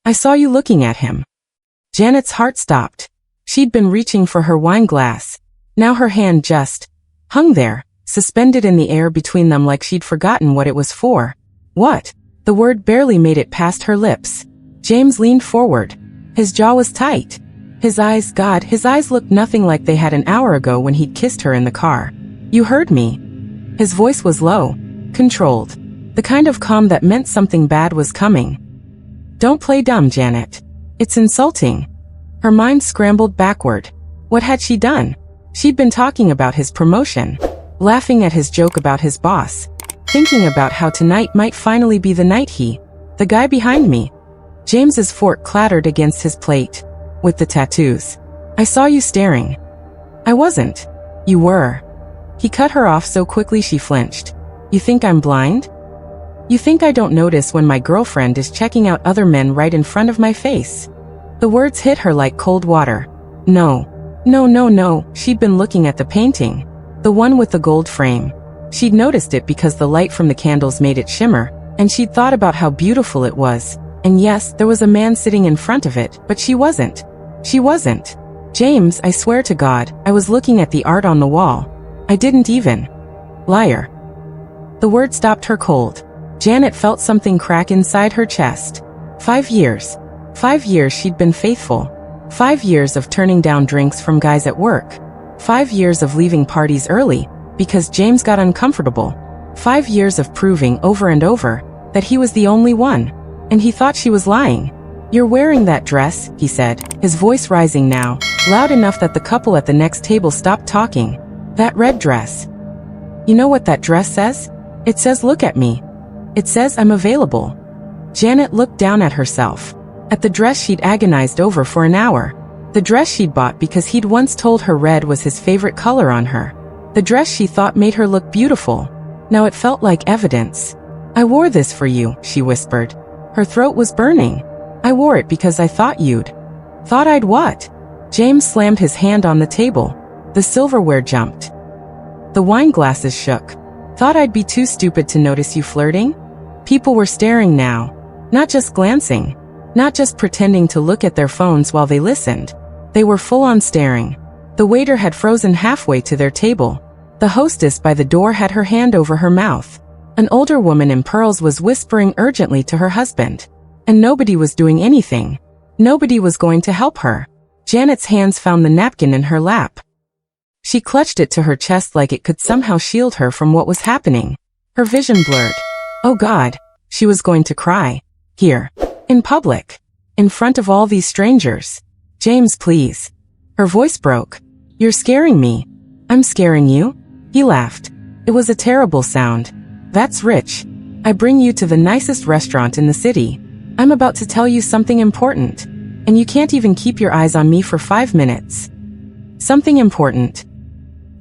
I saw you looking at him. Janet's heart stopped. She'd been reaching for her wine glass. Now her hand just hung there, suspended in the air between them like she'd forgotten what it was for. What? The word barely made it past her lips. James leaned forward. His jaw was tight. His eyes looked nothing like they had an hour ago when he'd kissed her in the car. You heard me. His voice was low, controlled. The kind of calm that meant something bad was coming. Don't play dumb, Janet. It's insulting. Her mind scrambled backward. What had she done? She'd been talking about his promotion, laughing at his joke about his boss, thinking about how tonight might finally be the night the guy behind me. James's fork clattered against his plate. With the tattoos. I saw you staring. I wasn't. You were. He cut her off so quickly she flinched. You think I'm blind? You think I don't notice when my girlfriend is checking out other men right in front of my face? The words hit her like cold water. No. No. She'd been looking at the painting. The one with the gold frame. She'd noticed it because the light from the candles made it shimmer, and she'd thought about how beautiful it was. And yes, there was a man sitting in front of it, but she wasn't. She wasn't. James, I swear to God, I was looking at the art on the wall. I didn't even. Liar. The word stopped her cold. Janet felt something crack inside her chest. 5 years. 5 years she'd been faithful. 5 years of turning down drinks from guys at work. 5 years of leaving parties early, because James got uncomfortable. 5 years of proving over and over that he was the only one. And he thought she was lying. You're wearing that dress, he said, his voice rising now, loud enough that the couple at the next table stopped talking. That red dress. You know what that dress says? It says look at me. It says I'm available. Janet looked down at herself. At the dress she'd agonized over for an hour. The dress she'd bought because he'd once told her red was his favorite color on her. The dress she thought made her look beautiful. Now it felt like evidence. I wore this for you, she whispered. Her throat was burning. I wore it because I thought you'd. Thought I'd what? James slammed his hand on the table. The silverware jumped. The wine glasses shook. Thought I'd be too stupid to notice you flirting? People were staring now. Not just glancing. Not just pretending to look at their phones while they listened. They were full-on staring. The waiter had frozen halfway to their table. The hostess by the door had her hand over her mouth. An older woman in pearls was whispering urgently to her husband. And nobody was doing anything. Nobody was going to help her. Janet's hands found the napkin in her lap. She clutched it to her chest like it could somehow shield her from what was happening. Her vision blurred. Oh God, she was going to cry. Here. In public. In front of all these strangers. James, please. Her voice broke. You're scaring me. I'm scaring you? He laughed. It was a terrible sound. That's rich. I bring you to the nicest restaurant in the city. I'm about to tell you something important. And you can't even keep your eyes on me for 5 minutes. Something important.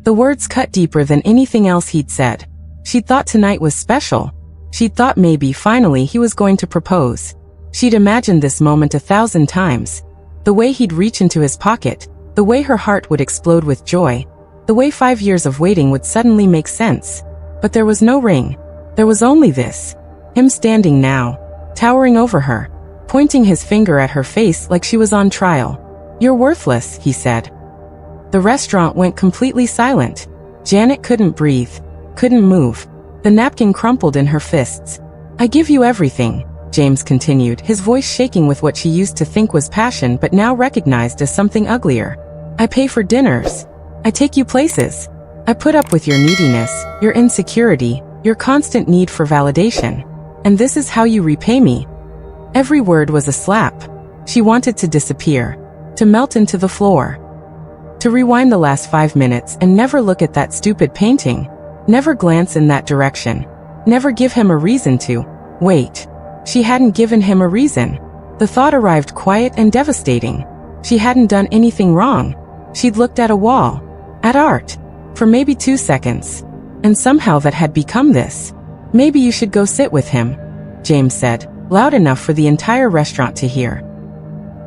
The words cut deeper than anything else he'd said. She'd thought tonight was special. She'd thought maybe finally he was going to propose. She'd imagined this moment 1,000 times. The way he'd reach into his pocket. The way her heart would explode with joy. The way 5 years of waiting would suddenly make sense. But there was no ring. There was only this. Him standing now. Towering over her. Pointing his finger at her face like she was on trial. You're worthless, he said. The restaurant went completely silent. Janet couldn't breathe. Couldn't move. The napkin crumpled in her fists. I give you everything, James continued, his voice shaking with what she used to think was passion but now recognized as something uglier. I pay for dinners. I take you places. I put up with your neediness, your insecurity, your constant need for validation. And this is how you repay me. Every word was a slap. She wanted to disappear. To melt into the floor. To rewind the last 5 minutes and never look at that stupid painting. Never glance in that direction. Never give him a reason to. Wait. She hadn't given him a reason. The thought arrived quiet and devastating. She hadn't done anything wrong. She'd looked at a wall. At art. For maybe 2 seconds. And somehow that had become this. Maybe you should go sit with him, James said, loud enough for the entire restaurant to hear.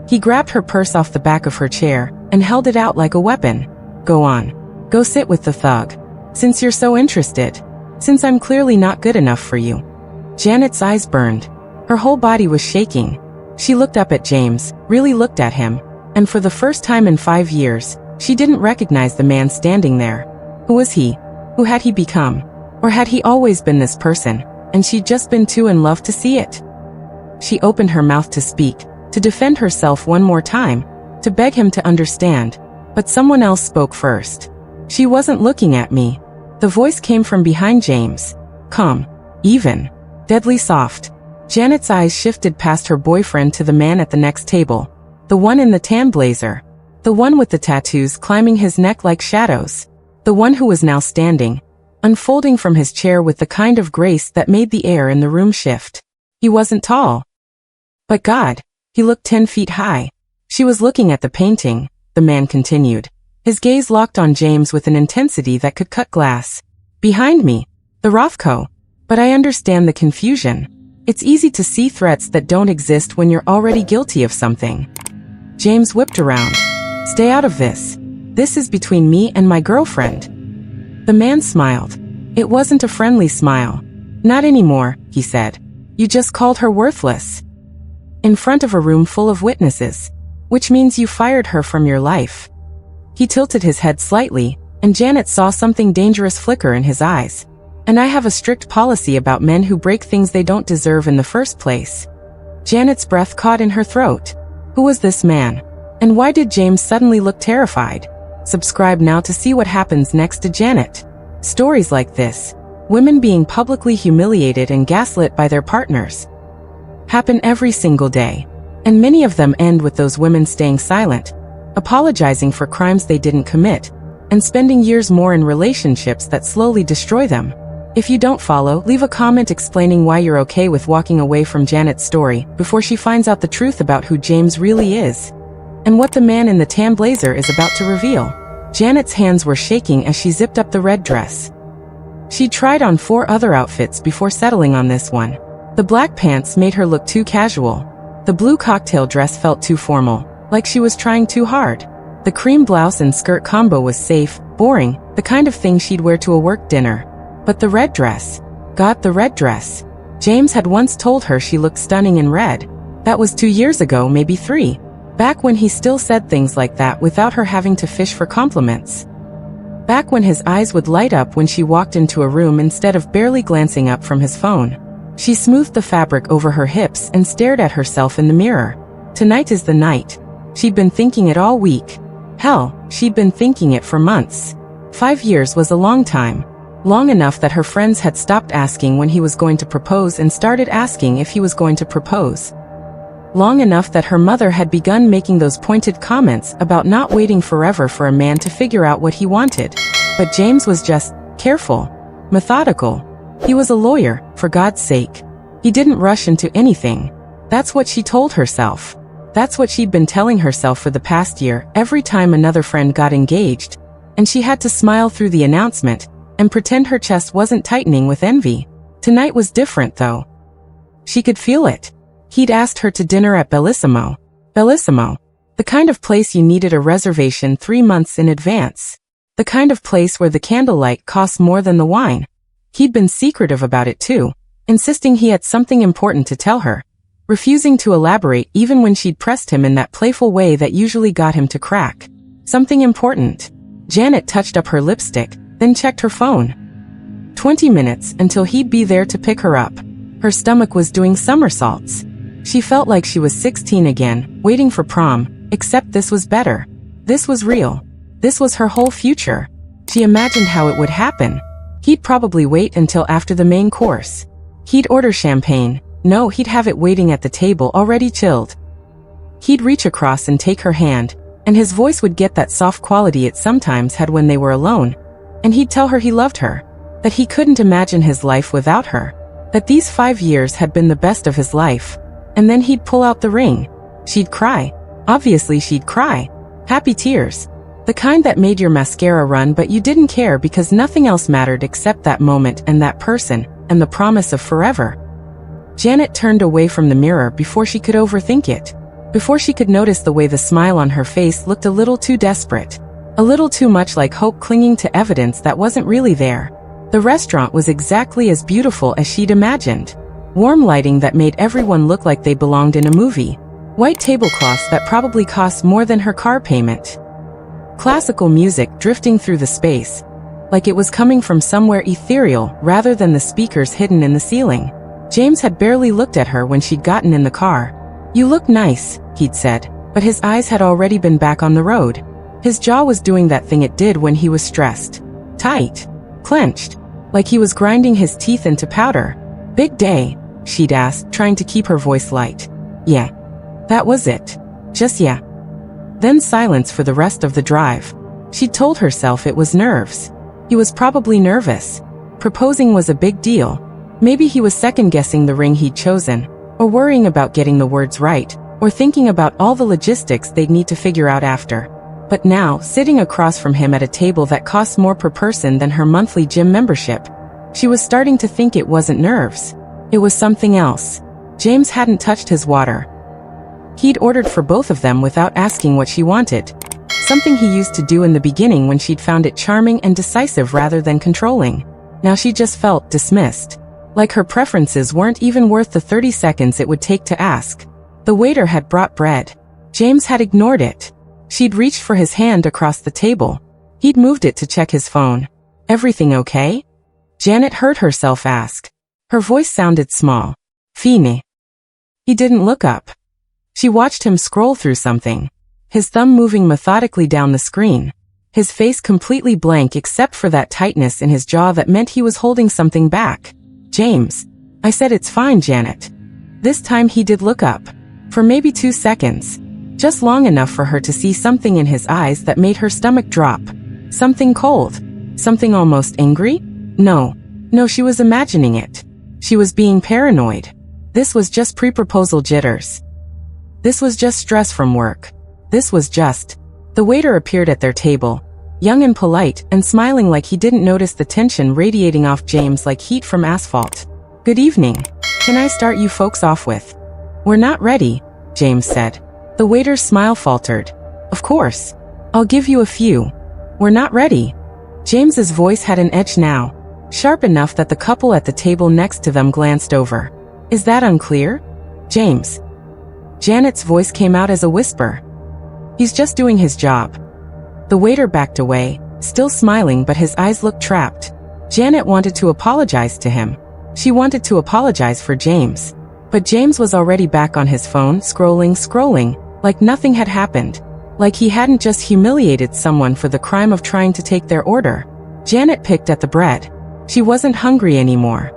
He grabbed her purse off the back of her chair and held it out like a weapon. Go on. Go sit with the thug. Since you're so interested. Since I'm clearly not good enough for you. Janet's eyes burned. Her whole body was shaking. She looked up at James, really looked at him, and for the first time in 5 years, she didn't recognize the man standing there. Who was he? Who had he become? Or had he always been this person, and she'd just been too in love to see it? She opened her mouth to speak, to defend herself one more time, to beg him to understand, but someone else spoke first. She wasn't looking at me. The voice came from behind James. Calm. Even. Deadly soft. Janet's eyes shifted past her boyfriend to the man at the next table. The one in the tan blazer. The one with the tattoos climbing his neck like shadows. The one who was now standing, unfolding from his chair with the kind of grace that made the air in the room shift. He wasn't tall. But God, he looked 10 feet high. She was looking at the painting, the man continued. His gaze locked on James with an intensity that could cut glass. Behind me, the Rothko. But I understand the confusion. It's easy to see threats that don't exist when you're already guilty of something. James whipped around. Stay out of this. This is between me and my girlfriend. The man smiled. It wasn't a friendly smile. Not anymore, he said. You just called her worthless. In front of a room full of witnesses. Which means you fired her from your life. He tilted his head slightly, and Janet saw something dangerous flicker in his eyes. And I have a strict policy about men who break things they don't deserve in the first place. Janet's breath caught in her throat. Who was this man? And why did James suddenly look terrified? Subscribe now to see what happens next to Janet. Stories like this, women being publicly humiliated and gaslit by their partners, happen every single day. And many of them end with those women staying silent, apologizing for crimes they didn't commit, and spending years more in relationships that slowly destroy them. If you don't follow, leave a comment explaining why you're okay with walking away from Janet's story before she finds out the truth about who James really is, and what the man in the tan blazer is about to reveal. Janet's hands were shaking as she zipped up the red dress. She tried on 4 other outfits before settling on this one. The black pants made her look too casual. The blue cocktail dress felt too formal, like she was trying too hard. The cream blouse and skirt combo was safe, boring, the kind of thing she'd wear to a work dinner. But the red dress. God, the red dress. James had once told her she looked stunning in red. That was 2 years ago, maybe 3. Back when he still said things like that without her having to fish for compliments. Back when his eyes would light up when she walked into a room instead of barely glancing up from his phone. She smoothed the fabric over her hips and stared at herself in the mirror. Tonight is the night. She'd been thinking it all week. Hell, she'd been thinking it for months. 5 years was a long time. Long enough that her friends had stopped asking when he was going to propose and started asking if he was going to propose. Long enough that her mother had begun making those pointed comments about not waiting forever for a man to figure out what he wanted. But James was just careful, methodical. He was a lawyer, for God's sake. He didn't rush into anything. That's what she told herself. That's what she'd been telling herself for the past year every time another friend got engaged, and she had to smile through the announcement and pretend her chest wasn't tightening with envy. Tonight was different, though. She could feel it. He'd asked her to dinner at Bellissimo. Bellissimo. The kind of place you needed a reservation 3 months in advance. The kind of place where the candlelight costs more than the wine. He'd been secretive about it too, insisting he had something important to tell her, refusing to elaborate even when she'd pressed him in that playful way that usually got him to crack. Something important. Janet touched up her lipstick, then checked her phone. 20 minutes until he'd be there to pick her up. Her stomach was doing somersaults. She felt like she was 16 again, waiting for prom, except this was better. This was real. This was her whole future. She imagined how it would happen. He'd probably wait until after the main course. He'd order champagne. No, he'd have it waiting at the table already chilled. He'd reach across and take her hand, and his voice would get that soft quality it sometimes had when they were alone. And he'd tell her he loved her, that he couldn't imagine his life without her, that these 5 years had been the best of his life. And then he'd pull out the ring. She'd cry. Obviously she'd cry. Happy tears. The kind that made your mascara run but you didn't care because nothing else mattered except that moment and that person, and the promise of forever. Janet turned away from the mirror before she could overthink it. Before she could notice the way the smile on her face looked a little too desperate. A little too much like hope clinging to evidence that wasn't really there. The restaurant was exactly as beautiful as she'd imagined. Warm lighting that made everyone look like they belonged in a movie. White tablecloths that probably cost more than her car payment. Classical music drifting through the space, like it was coming from somewhere ethereal rather than the speakers hidden in the ceiling. James had barely looked at her when she'd gotten in the car. "You look nice," he'd said, but his eyes had already been back on the road. His jaw was doing that thing it did when he was stressed. Tight. Clenched. Like he was grinding his teeth into powder. "Big day?" she'd asked, trying to keep her voice light. "Yeah." That was it. Just yeah. Then silence for the rest of the drive. She'd told herself it was nerves. He was probably nervous. Proposing was a big deal. Maybe he was second-guessing the ring he'd chosen, or worrying about getting the words right, or thinking about all the logistics they'd need to figure out after. But now, sitting across from him at a table that cost more per person than her monthly gym membership, she was starting to think it wasn't nerves. It was something else. James hadn't touched his water. He'd ordered for both of them without asking what she wanted. Something he used to do in the beginning when she'd found it charming and decisive rather than controlling. Now she just felt dismissed. Like her preferences weren't even worth the 30 seconds it would take to ask. The waiter had brought bread. James had ignored it. She'd reached for his hand across the table. He'd moved it to check his phone. "Everything okay?" Janet heard herself ask. Her voice sounded small. "Fine." He didn't look up. She watched him scroll through something, his thumb moving methodically down the screen, his face completely blank except for that tightness in his jaw that meant he was holding something back. "James." "I said it's fine, Janet." This time he did look up. For maybe 2 seconds. Just long enough for her to see something in his eyes that made her stomach drop. Something cold. Something almost angry? No, she was imagining it. She was being paranoid. This was just pre-proposal jitters. This was just stress from work. This was just... The waiter appeared at their table, young and polite, and smiling like he didn't notice the tension radiating off James like heat from asphalt. "Good evening. Can I start you folks off with?" "We're not ready," James said. The waiter's smile faltered. "Of course. I'll give you a few." "We're not ready." James's voice had an edge now, sharp enough that the couple at the table next to them glanced over. "Is that unclear?" "James." Janet's voice came out as a whisper. "He's just doing his job." The waiter backed away, still smiling, but his eyes looked trapped. Janet wanted to apologize to him. She wanted to apologize for James. But James was already back on his phone, scrolling, like nothing had happened. Like he hadn't just humiliated someone for the crime of trying to take their order. Janet picked at the bread. She wasn't hungry anymore.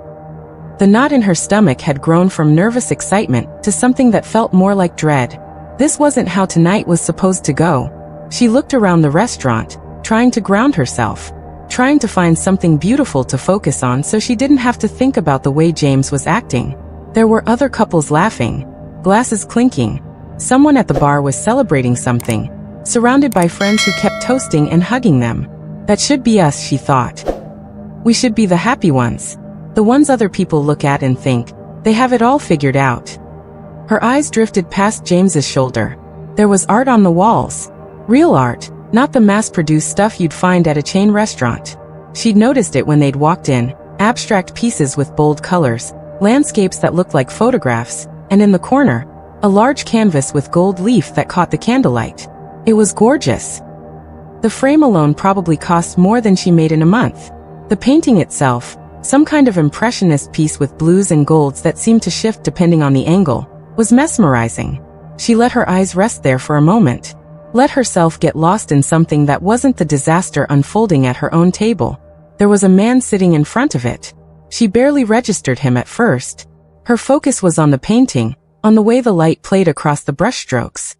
The knot in her stomach had grown from nervous excitement to something that felt more like dread. This wasn't how tonight was supposed to go. She looked around the restaurant, trying to ground herself, trying to find something beautiful to focus on so she didn't have to think about the way James was acting. There were other couples laughing, glasses clinking. Someone at the bar was celebrating something, surrounded by friends who kept toasting and hugging them. That should be us, she thought. We should be the happy ones. The ones other people look at and think, they have it all figured out. Her eyes drifted past James's shoulder. There was art on the walls. Real art, not the mass-produced stuff you'd find at a chain restaurant. She'd noticed it when they'd walked in, abstract pieces with bold colors, landscapes that looked like photographs, and in the corner, a large canvas with gold leaf that caught the candlelight. It was gorgeous. The frame alone probably cost more than she made in a month. The painting itself, some kind of impressionist piece with blues and golds that seemed to shift depending on the angle, was mesmerizing. She let her eyes rest there for a moment. Let herself get lost in something that wasn't the disaster unfolding at her own table. There was a man sitting in front of it. She barely registered him at first. Her focus was on the painting, on the way the light played across the brushstrokes.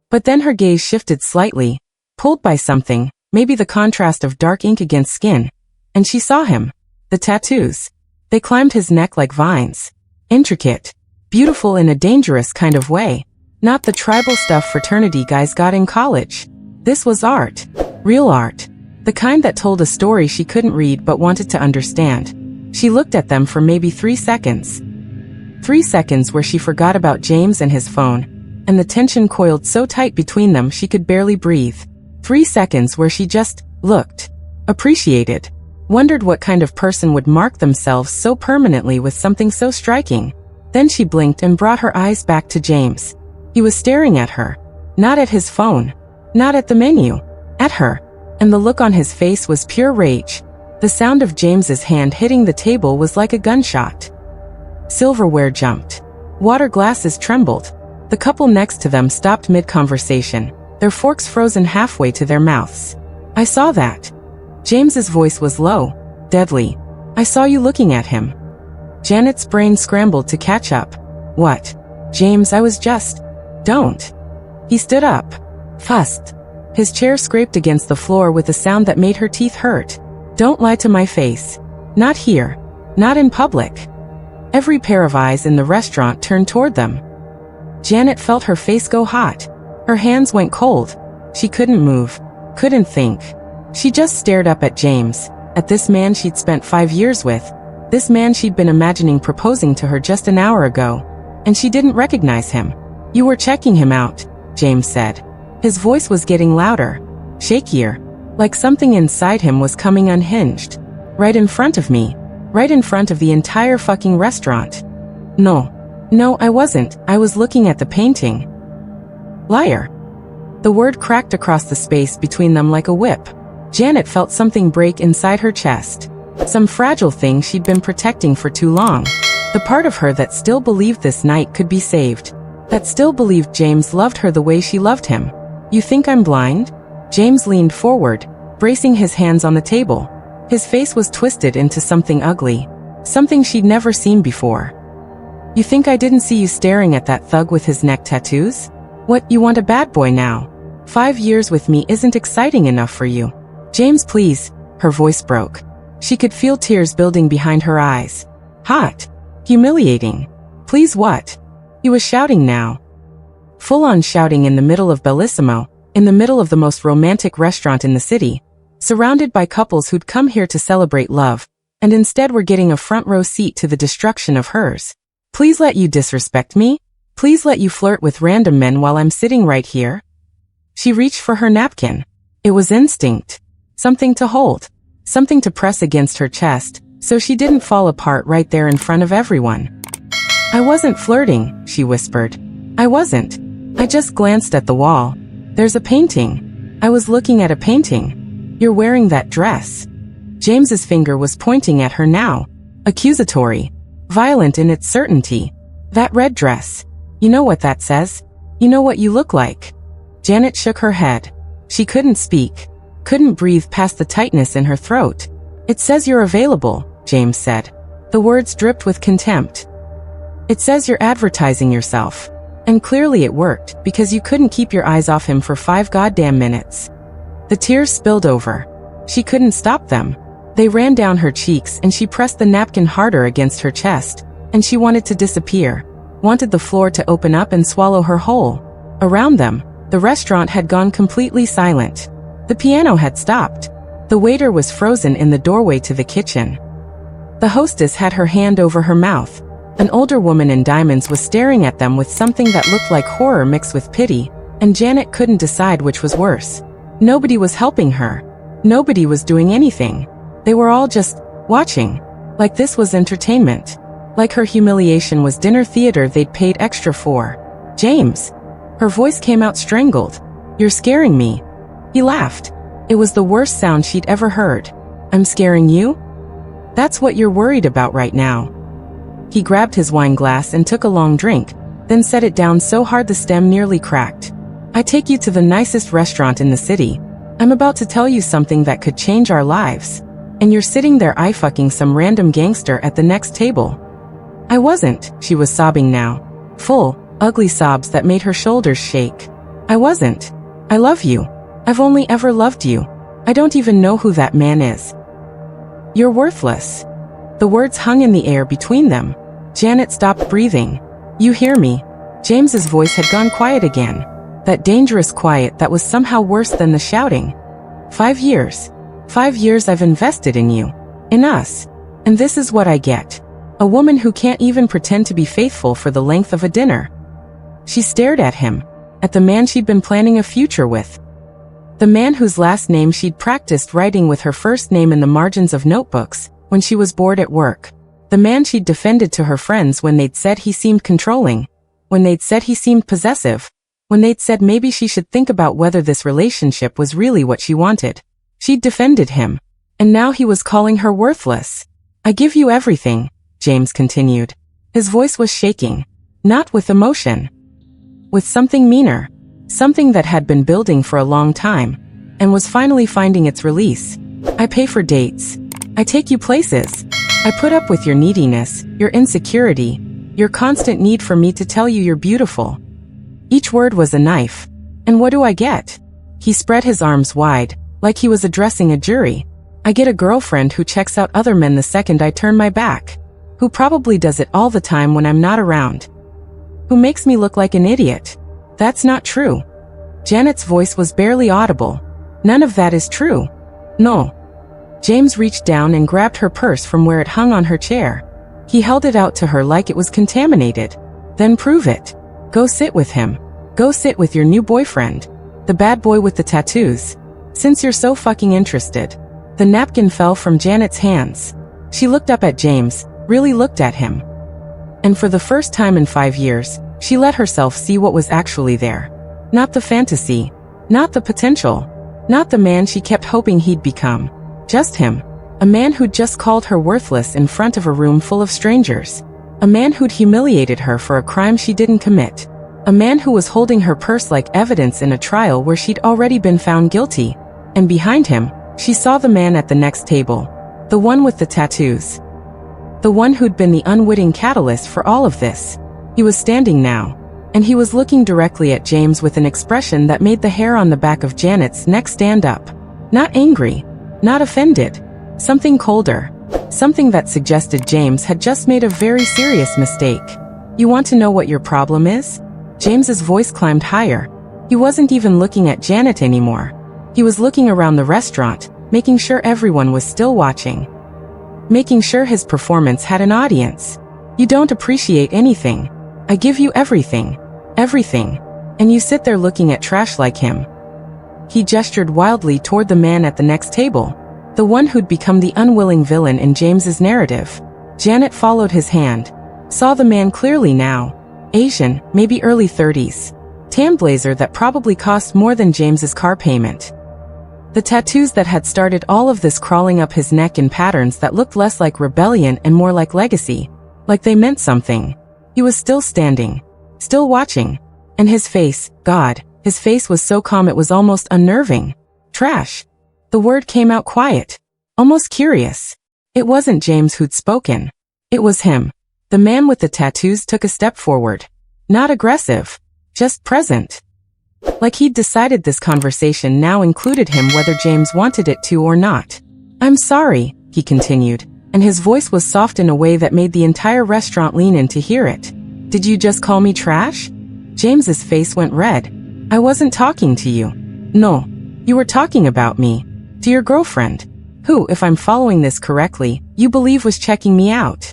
But then her gaze shifted slightly, pulled by something, maybe the contrast of dark ink against skin, and she saw him. The tattoos. They climbed his neck like vines. Intricate. Beautiful in a dangerous kind of way. Not the tribal stuff fraternity guys got in college. This was art. Real art. The kind that told a story she couldn't read but wanted to understand. She looked at them for maybe 3 seconds. 3 seconds where she forgot about James and his phone, and the tension coiled so tight between them she could barely breathe. 3 seconds where she just looked. Appreciated. Wondered what kind of person would mark themselves so permanently with something so striking. Then she blinked and brought her eyes back to James. He was staring at her. Not at his phone. Not at the menu. At her. And the look on his face was pure rage. The sound of James's hand hitting the table was like a gunshot. Silverware jumped. Water glasses trembled. The couple next to them stopped mid-conversation, their forks frozen halfway to their mouths. I saw that. James's voice was low, deadly. I saw you looking at him. Janet's brain scrambled to catch up. What? James, I was just... Don't. He stood up. Fussed. His chair scraped against the floor with a sound that made her teeth hurt. Don't lie to my face. Not here. Not in public. Every pair of eyes in the restaurant turned toward them. Janet felt her face go hot. Her hands went cold. She couldn't move. Couldn't think. She just stared up at James, at this man she'd spent 5 years with, this man she'd been imagining proposing to her just an hour ago. And she didn't recognize him. You were checking him out, James said. His voice was getting louder, shakier, like something inside him was coming unhinged. Right in front of me. Right in front of the entire fucking restaurant. No. No, I wasn't. I was looking at the painting. Liar. The word cracked across the space between them like a whip. Janet felt something break inside her chest. Some fragile thing she'd been protecting for too long. The part of her that still believed this night could be saved. That still believed James loved her the way she loved him. You think I'm blind? James leaned forward, bracing his hands on the table. His face was twisted into something ugly. Something she'd never seen before. You think I didn't see you staring at that thug with his neck tattoos? What, you want a bad boy now? 5 years with me isn't exciting enough for you. James, please. Her voice broke. She could feel tears building behind her eyes. Hot. Humiliating. Please what? He was shouting now. Full-on shouting in the middle of Bellissimo, in the middle of the most romantic restaurant in the city, surrounded by couples who'd come here to celebrate love, and instead were getting a front-row seat to the destruction of hers. Please let you disrespect me? Please let you flirt with random men while I'm sitting right here? She reached for her napkin. It was instinct. Something to hold. Something to press against her chest, so she didn't fall apart right there in front of everyone. I wasn't flirting, she whispered. I wasn't. I just glanced at the wall. There's a painting. I was looking at a painting. You're wearing that dress. James's finger was pointing at her now. Accusatory. Violent in its certainty. That red dress. You know what that says? You know what you look like. Janet shook her head. She couldn't speak. Couldn't breathe past the tightness in her throat. It says you're available, James said. The words dripped with contempt. It says you're advertising yourself. And clearly it worked, because you couldn't keep your eyes off him for 5 goddamn minutes. The tears spilled over. She couldn't stop them. They ran down her cheeks and she pressed the napkin harder against her chest, and she wanted to disappear. Wanted the floor to open up and swallow her whole. Around them, the restaurant had gone completely silent. The piano had stopped. The waiter was frozen in the doorway to the kitchen. The hostess had her hand over her mouth. An older woman in diamonds was staring at them with something that looked like horror mixed with pity, and Janet couldn't decide which was worse. Nobody was helping her. Nobody was doing anything. They were all just watching. Like this was entertainment. Like her humiliation was dinner theater they'd paid extra for. James. Her voice came out strangled. You're scaring me. He laughed. It was the worst sound she'd ever heard. I'm scaring you? That's what you're worried about right now. He grabbed his wine glass and took a long drink, then set it down so hard the stem nearly cracked. I take you to the nicest restaurant in the city. I'm about to tell you something that could change our lives. And you're sitting there eye-fucking some random gangster at the next table. I wasn't, she was sobbing now. Full, ugly sobs that made her shoulders shake. I wasn't. I love you. I've only ever loved you. I don't even know who that man is. You're worthless. The words hung in the air between them. Janet stopped breathing. You hear me? James's voice had gone quiet again. That dangerous quiet that was somehow worse than the shouting. 5 years. 5 years I've invested in you. In us. And this is what I get. A woman who can't even pretend to be faithful for the length of a dinner. She stared at him. At the man she'd been planning a future with. The man whose last name she'd practiced writing with her first name in the margins of notebooks when she was bored at work. The man she'd defended to her friends when they'd said he seemed controlling. When they'd said he seemed possessive. when they'd said maybe she should think about whether this relationship was really what she wanted. She'd defended him, and now he was calling her worthless. I give you everything, James continued. His voice was shaking, not with emotion, with something meaner, something that had been building for a long time, and was finally finding its release. I pay for dates. I take you places. I put up with your neediness, your insecurity, your constant need for me to tell you you're beautiful. Each word was a knife. And what do I get? He spread his arms wide, like he was addressing a jury. I get a girlfriend who checks out other men the second I turn my back, who probably does it all the time when I'm not around, who makes me look like an idiot. That's not true. Janet's voice was barely audible. None of that is true. No. James reached down and grabbed her purse from where it hung on her chair. He held it out to her like it was contaminated. Then prove it. Go sit with him. Go sit with your new boyfriend, the bad boy with the tattoos. Since you're so fucking interested. The napkin fell from Janet's hands. She looked up at James, really looked at him. And for the first time in 5 years, she let herself see what was actually there. Not the fantasy, not the potential, not the man she kept hoping he'd become. Just him. A man who'd just called her worthless in front of a room full of strangers. A man who'd humiliated her for a crime she didn't commit. A man who was holding her purse like evidence in a trial where she'd already been found guilty. And behind him, she saw the man at the next table. The one with the tattoos. The one who'd been the unwitting catalyst for all of this. He was standing now, and he was looking directly at James with an expression that made the hair on the back of Janet's neck stand up. Not angry, not offended. Something colder. Something that suggested James had just made a very serious mistake. You want to know what your problem is? James's voice climbed higher. He wasn't even looking at Janet anymore. He was looking around the restaurant, making sure everyone was still watching. Making sure his performance had an audience. You don't appreciate anything. I give you everything. Everything. And you sit there looking at trash like him. He gestured wildly toward the man at the next table. The one who'd become the unwilling villain in James's narrative. Janet followed his hand. Saw the man clearly now. Asian, maybe early 30s. Tan blazer that probably cost more than James's car payment. The tattoos that had started all of this crawling up his neck in patterns that looked less like rebellion and more like legacy. Like they meant something. He was still standing. Still watching. And his face, God, his face was so calm it was almost unnerving. Trash. The word came out quiet. Almost curious. It wasn't James who'd spoken. It was him. The man with the tattoos took a step forward. Not aggressive. Just present. Like he'd decided this conversation now included him whether James wanted it to or not. I'm sorry, he continued, and his voice was soft in a way that made the entire restaurant lean in to hear it. Did you just call me trash? James's face went red. I wasn't talking to you. No. You were talking about me. To your girlfriend. Who, if I'm following this correctly, you believe was checking me out.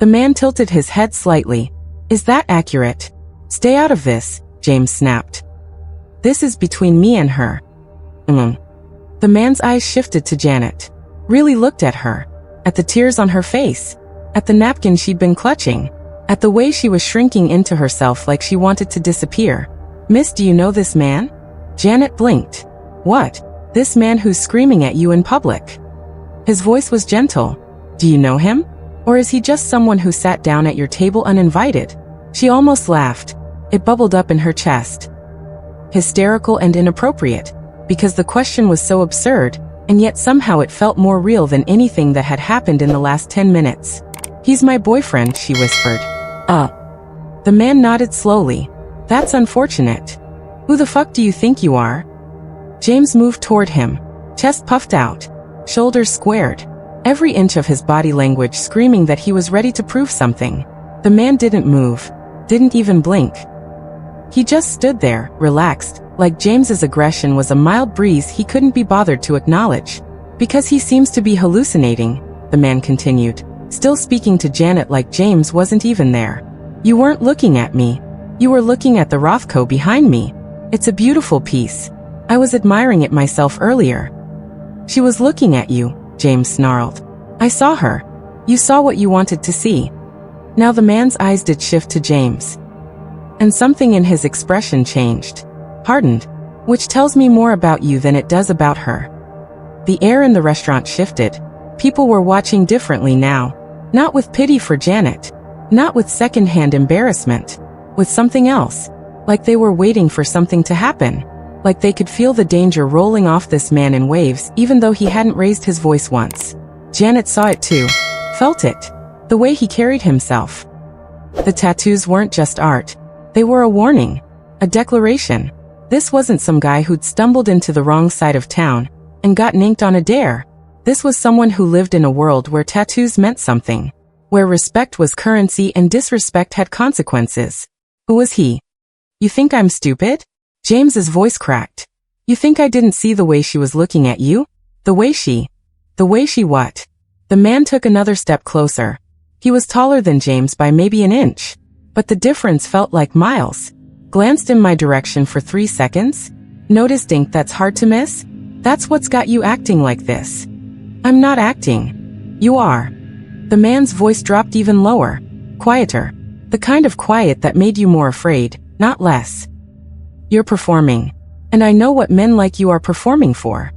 The man tilted his head slightly. Is that accurate? Stay out of this, James snapped. This is between me and her. The man's eyes shifted to Janet. Really looked at her. At the tears on her face. At the napkin she'd been clutching. At the way she was shrinking into herself like she wanted to disappear. Miss, do you know this man? Janet blinked. What? This man who's screaming at you in public. His voice was gentle. Do you know him? Or is he just someone who sat down at your table uninvited? She almost laughed. It bubbled up in her chest. Hysterical and inappropriate, because the question was so absurd, and yet somehow it felt more real than anything that had happened in the last 10 minutes. He's my boyfriend, she whispered. The man nodded slowly. That's unfortunate. Who the fuck do you think you are? James moved toward him, chest puffed out, shoulders squared, every inch of his body language screaming that he was ready to prove something. The man didn't move, didn't even blink. He just stood there, relaxed, like James's aggression was a mild breeze he couldn't be bothered to acknowledge. Because he seems to be hallucinating, the man continued, still speaking to Janet like James wasn't even there. You weren't looking at me. You were looking at the Rothko behind me. It's a beautiful piece. I was admiring it myself earlier. She was looking at you, James snarled. I saw her. You saw what you wanted to see. Now the man's eyes did shift to James. and something in his expression changed, hardened, which tells me more about you than it does about her. The air in the restaurant shifted. People were watching differently now, not with pity for Janet, not with secondhand embarrassment, with something else, like they were waiting for something to happen, like they could feel the danger rolling off this man in waves even though he hadn't raised his voice once. Janet saw it too, felt it, the way he carried himself. The tattoos weren't just art. They were a warning, a declaration. This wasn't some guy who'd stumbled into the wrong side of town and got inked on a dare. This was someone who lived in a world where tattoos meant something, where respect was currency and disrespect had consequences. Who was he? You think I'm stupid? James's voice cracked. You think I didn't see the way she was looking at you? The way she what? The man took another step closer. He was taller than James by maybe an inch, but the difference felt like miles. Glanced in my direction for 3 seconds. Noticed ink that's hard to miss? That's what's got you acting like this. I'm not acting. You are. The man's voice dropped even lower, quieter. The kind of quiet that made you more afraid, not less. You're performing. And I know what men like you are performing for.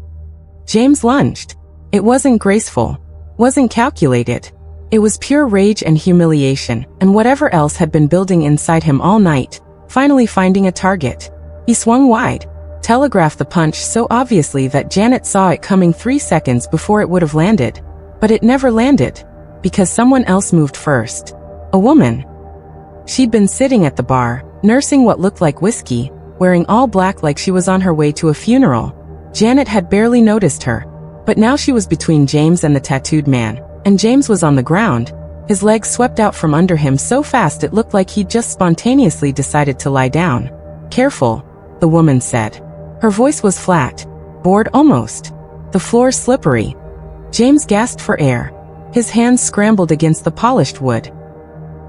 James lunged. It wasn't graceful, wasn't calculated. It was pure rage and humiliation, and whatever else had been building inside him all night, finally finding a target. He swung wide, telegraphed the punch so obviously that Janet saw it coming 3 seconds before it would have landed. But it never landed, because someone else moved first. A woman. She'd been sitting at the bar, nursing what looked like whiskey, wearing all black like she was on her way to a funeral. Janet had barely noticed her, but now she was between James and the tattooed man. And James was on the ground, his legs swept out from under him so fast it looked like he'd just spontaneously decided to lie down. Careful, the woman said. Her voice was flat, bored almost. The floor slippery. James gasped for air. His hands scrambled against the polished wood.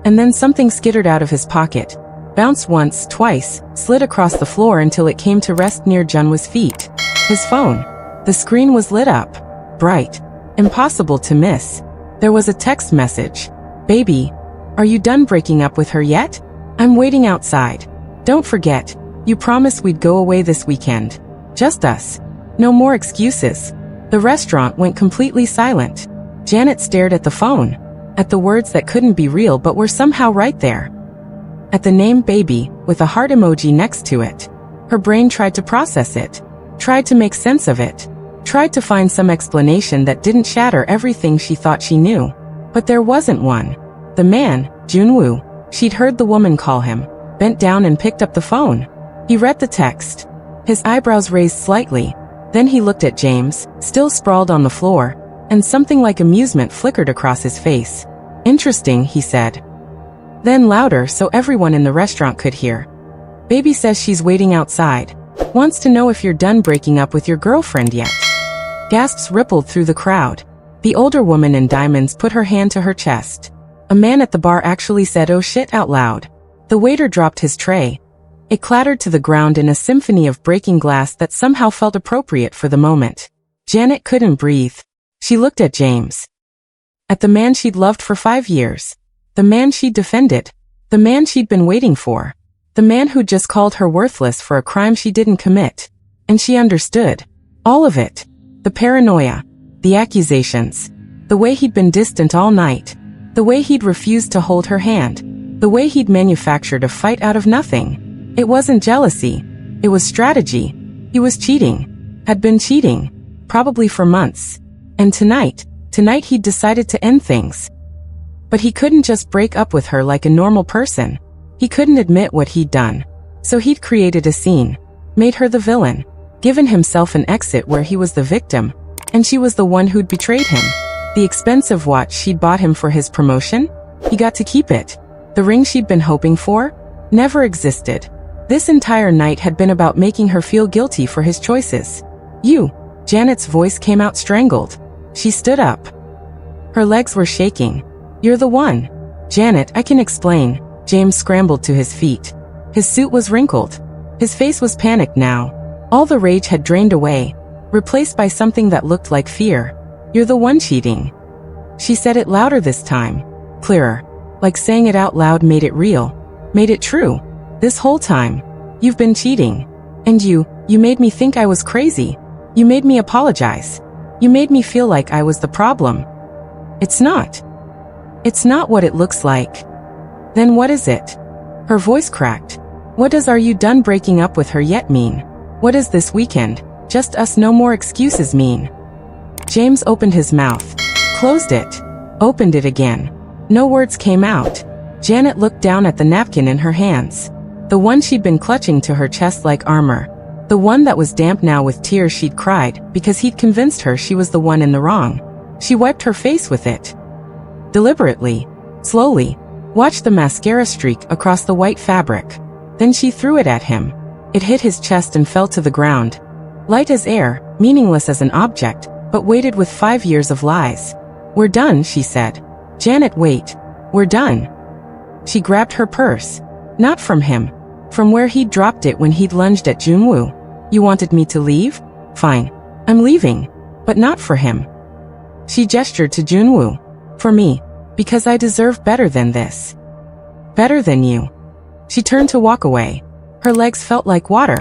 And then something skittered out of his pocket, bounced once, twice, slid across the floor until it came to rest near Junwa's feet. His phone. The screen was lit up, bright, impossible to miss. There was a text message. Baby, are you done breaking up with her yet? I'm waiting outside. Don't forget, you promised we'd go away this weekend. Just us. No more excuses. The restaurant went completely silent. Janet stared at the phone, at the words that couldn't be real but were somehow right there. At the name baby, with a heart emoji next to it. Her brain tried to process it, tried to make sense of it. Tried to find some explanation that didn't shatter everything she thought she knew. But there wasn't one. The man, Junwoo, she'd heard the woman call him, bent down and picked up the phone. He read the text. His eyebrows raised slightly. Then he looked at James, still sprawled on the floor, and something like amusement flickered across his face. Interesting, he said. Then louder so everyone in the restaurant could hear. Baby says she's waiting outside. Wants to know if you're done breaking up with your girlfriend yet. Gasps rippled through the crowd. The older woman in diamonds put her hand to her chest. A man at the bar actually said "oh shit" out loud. The waiter dropped his tray. It clattered to the ground in a symphony of breaking glass that somehow felt appropriate for the moment. Janet couldn't breathe. She looked at James. At the man she'd loved for 5 years. The man she'd defended. The man she'd been waiting for. The man who'd just called her worthless for a crime she didn't commit. And she understood. All of it. The paranoia, the accusations, the way he'd been distant all night, the way he'd refused to hold her hand, the way he'd manufactured a fight out of nothing. It wasn't jealousy, it was strategy. He was cheating, had been cheating, probably for months. And tonight he'd decided to end things. But he couldn't just break up with her like a normal person. He couldn't admit what he'd done. So he'd created a scene, made her the villain. Given himself an exit where he was the victim, and she was the one who'd betrayed him. The expensive watch she'd bought him for his promotion? He got to keep it. The ring she'd been hoping for? Never existed. This entire night had been about making her feel guilty for his choices. You. Janet's voice came out strangled. She stood up. Her legs were shaking. You're the one. Janet, I can explain. James scrambled to his feet. His suit was wrinkled. His face was panicked now. All the rage had drained away, replaced by something that looked like fear. You're the one cheating. She said it louder this time, clearer, like saying it out loud made it real, made it true. This whole time, you've been cheating. And you made me think I was crazy. You made me apologize. You made me feel like I was the problem. It's not. It's not what it looks like. Then what is it? Her voice cracked. What does "are you done breaking up with her yet" mean? What does "this weekend, just us no more excuses" mean? James opened his mouth, closed it, opened it again. No words came out. Janet looked down at the napkin in her hands. The one she'd been clutching to her chest like armor. The one that was damp now with tears she'd cried because he'd convinced her she was the one in the wrong. She wiped her face with it. Deliberately, slowly, watched the mascara streak across the white fabric. Then she threw it at him. It hit his chest and fell to the ground. Light as air, meaningless as an object, but weighted with 5 years of lies. "We're done," she said. "Janet, wait. We're done." She grabbed her purse. Not from him. From where he'd dropped it when he'd lunged at Junwoo. "You wanted me to leave? Fine. I'm leaving. But not for him." She gestured to Junwoo. "For me. Because I deserve better than this. Better than you." She turned to walk away. Her legs felt like water.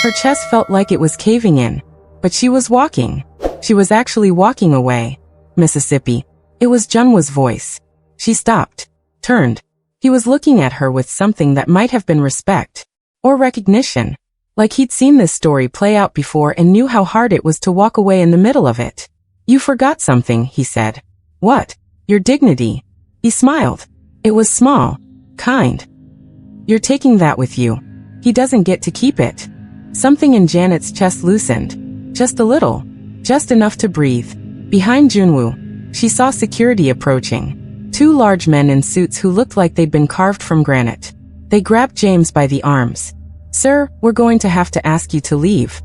Her chest felt like it was caving in. But she was walking. She was actually walking away. Mississippi. It was Junwoo's voice. She stopped. Turned. He was looking at her with something that might have been respect. Or recognition. Like he'd seen this story play out before and knew how hard it was to walk away in the middle of it. "You forgot something," he said. "What?" "Your dignity." He smiled. It was small. Kind. "You're taking that with you. He doesn't get to keep it." Something in Janet's chest loosened. Just a little. Just enough to breathe. Behind Junwoo, she saw security approaching. 2 large men in suits who looked like they'd been carved from granite. They grabbed James by the arms. "Sir, we're going to have to ask you to leave."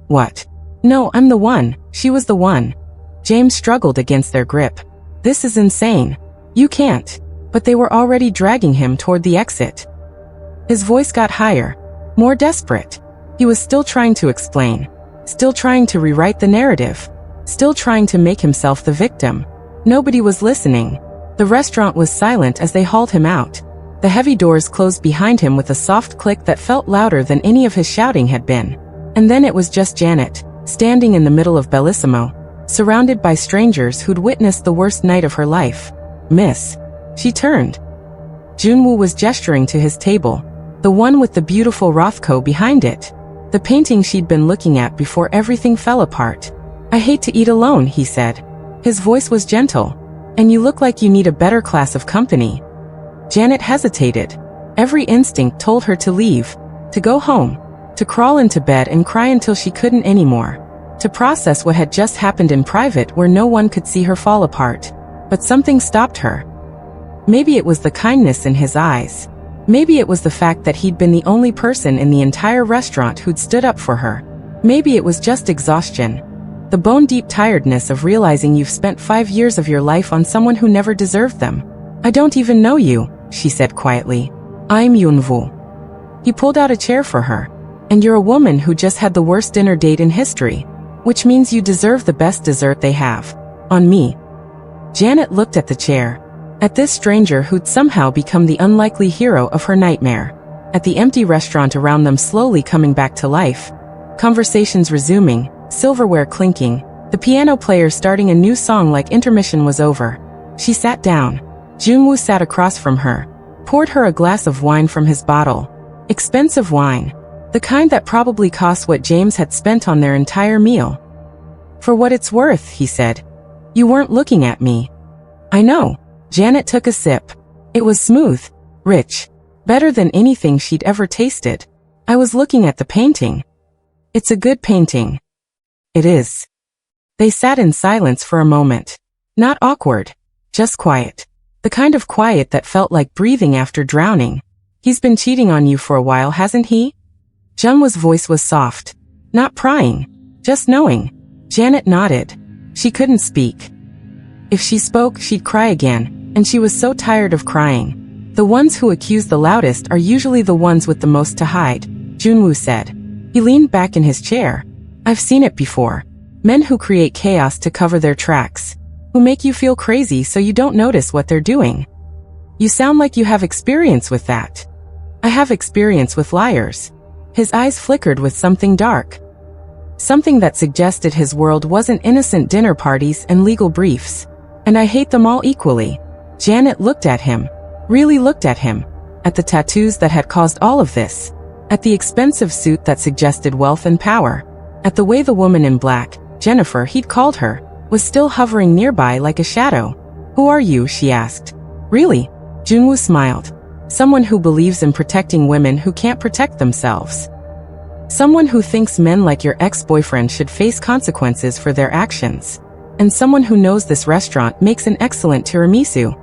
"What?" "No, I'm the one." She was the one. James struggled against their grip. "This is insane. You can't." But they were already dragging him toward the exit. His voice got higher. More desperate. He was still trying to explain. Still trying to rewrite the narrative. Still trying to make himself the victim. Nobody was listening. The restaurant was silent as they hauled him out. The heavy doors closed behind him with a soft click that felt louder than any of his shouting had been. And then it was just Janet, standing in the middle of Bellissimo, surrounded by strangers who'd witnessed the worst night of her life. "Miss." She turned. Junwoo was gesturing to his table, the one with the beautiful Rothko behind it. The painting she'd been looking at before everything fell apart. "I hate to eat alone," he said. His voice was gentle. "And you look like you need a better class of company." Janet hesitated. Every instinct told her to leave, to go home, to crawl into bed and cry until she couldn't anymore, to process what had just happened in private where no one could see her fall apart. But something stopped her. Maybe it was the kindness in his eyes. Maybe it was the fact that he'd been the only person in the entire restaurant who'd stood up for her. Maybe it was just exhaustion. The bone-deep tiredness of realizing you've spent 5 years of your life on someone who never deserved them. "I don't even know you," she said quietly. "I'm Yunwoo." He pulled out a chair for her. "And you're a woman who just had the worst dinner date in history. Which means you deserve the best dessert they have. On me." Janet looked at the chair. At this stranger who'd somehow become the unlikely hero of her nightmare. At the empty restaurant around them slowly coming back to life. Conversations resuming. Silverware clinking, the piano player starting a new song like intermission was over. She sat down. Junwoo sat across from her, poured her a glass of wine from his bottle. Expensive wine. The kind that probably cost what James had spent on their entire meal. "For what it's worth," he said. "You weren't looking at me." "I know." Janet took a sip. It was smooth, rich, better than anything she'd ever tasted. "I was looking at the painting." "It's a good painting." "It is." They sat in silence for a moment. Not awkward, just quiet. The kind of quiet that felt like breathing after drowning. "He's been cheating on you for a while, hasn't he?" Junwoo's voice was soft. Not prying, just knowing. Janet nodded. She couldn't speak. If she spoke, she'd cry again, and she was so tired of crying. "The ones who accuse the loudest are usually the ones with the most to hide," Junwoo said. He leaned back in his chair. "I've seen it before. Men who create chaos to cover their tracks. Who make you feel crazy so you don't notice what they're doing. You sound like you have experience with that." I have experience with liars. His eyes flickered with something dark. Something that suggested his world wasn't innocent dinner parties and legal briefs. And I hate them all equally. Janet looked at him. Really looked at him. At the tattoos that had caused all of this. At the expensive suit that suggested wealth and power. At the way the woman in black, Jennifer he'd called her, was still hovering nearby like a shadow. Who are you? She asked. Really? Junwoo smiled. Someone who believes in protecting women who can't protect themselves. Someone who thinks men like your ex-boyfriend should face consequences for their actions. And someone who knows this restaurant makes an excellent tiramisu.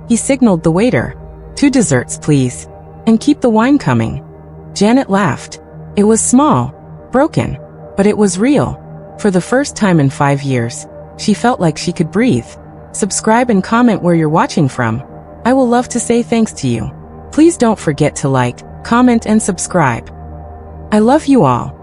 He signaled the waiter. 2 desserts, please. And keep the wine coming. Janet laughed. It was small, broken, but it was real. For the first time in 5 years, she felt like she could breathe. Subscribe and comment where you're watching from. I will love to say thanks to you. Please don't forget to like, comment and subscribe. I love you all.